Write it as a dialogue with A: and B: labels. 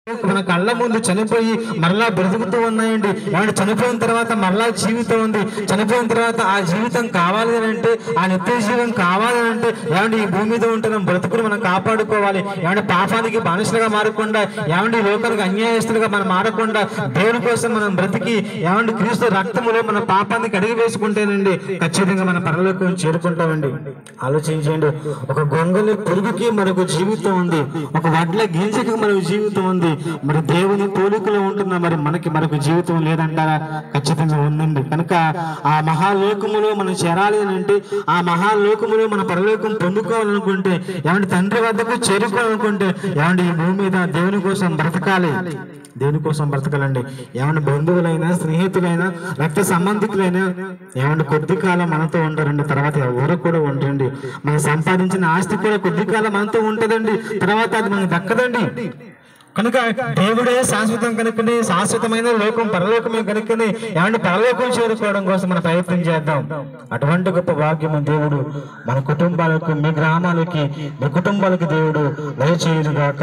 A: మన కళ్ళ ముందు చనిపోయి మరలా బ్రతుకుతూ ఉన్నాయండి. ఏమంటే చనిపోయిన తర్వాత మరలా జీవితం ఉంది. చనిపోయిన తర్వాత ఆ జీవితం కావాలి అని అంటే, ఆ నిత్య జీవం కావాలి అని అంటే, ఏమంటే ఈ భూమి మీద ఉంటున్న బ్రతుకును మనం కాపాడుకోవాలి. ఏమంటే పాపానికి బానిసలుగా మారకుండా, ఏమంటే ఈ లోకానికి అన్యాయస్తులుగా మనం మారకుండా, దేవుని కోసం మనం బ్రతికి, ఏమంటే క్రీస్తు రక్తములో మన పాపాన్ని కడిగి వేసుకుంటేనండి ఖచ్చితంగా మన పరలోకం చేరుకుంటామండి. ఆలోచించండి, ఒక గొంగలి పురుగుకి మనకు జీవితం ఉంది, ఒక వడ్ల గింజకి మనకు జీవితం ఉంది. మరి దేవుని పోలికలో ఉంటున్న మనకు జీవితం లేదంటారా? ఖచ్చితంగా ఉందండి. కనుక ఆ మహాలోకములో మనం చేరాలి అని అంటే, ఆ మహాలోకములో మన పరలోకం పొందుకోవాలనుకుంటే, ఏమంటే తండ్రి వద్దకు చేరుకోవాలనుకుంటే, ఏమంటే ఈ భూమి మీద దేవుని కోసం బ్రతకాలి. దేనికోసం బ్రతకాలండి? ఏమన్నా బంధువులైనా, స్నేహితులైనా, రక్త సంబంధికులైనా ఏమన్నా కొద్ది కాలం మనతో ఉంటారండి, తర్వాత ఎవరు కూడా ఉండరండి. మనం సంపాదించిన ఆస్తి కూడా కొద్ది కాలం మనతో ఉంటుందండి, తర్వాత అది మనకు దక్కదండి. కనుక దేవుడే శాశ్వతం కనుకనే, శాశ్వతమైన లోకం పరలోకమే కనుకనే, ఏమంటే పరలోకం చేరుకోవడం కోసం మనం ప్రయత్నం చేద్దాం. అటువంటి గొప్ప భాగ్యము దేవుడు మన కుటుంబాలకు, మీ గ్రామాలకి, మీ కుటుంబాలకు దేవుడు దయచేయునుగాక.